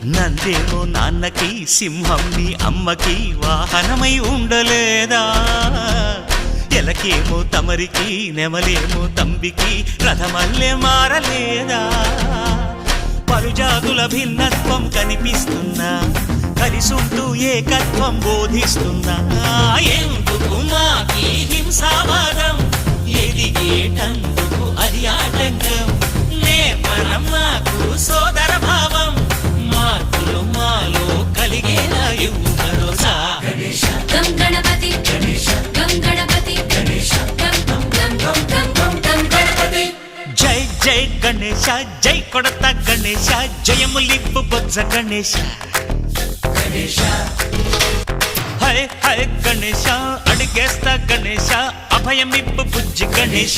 నందేమో నాన్నకి సింహం నీ అమ్మకి వాహనమై ఉండలేదా ఎలకేమో తమరికి నెమలేమో తంబికి రథమల్లే మారలేదా పలుజాతుల భిన్నత్వం కనిపిస్తున్నా కలిసుంటూ ఏకత్వం బోధిస్తున్నా ఎందుకు మాకి హింసావాదం ఎదిగేటందుకు అది ఆటంకం నేర్పడం మాకు సోదర భావం మార్పులు మాలో కలిగేలా ఇవ్వు భరోసా గం గణపతి గం గణపతి గం గం గం గం గం గం గణపతి జై జై గణేశ జై కొడత గణేశ జయములిప్పు బొజ్జ గణేశ హై హై గణేశ అడిగేస్తా గణేశ అభయమిప్పు బుజ్జి గణేశ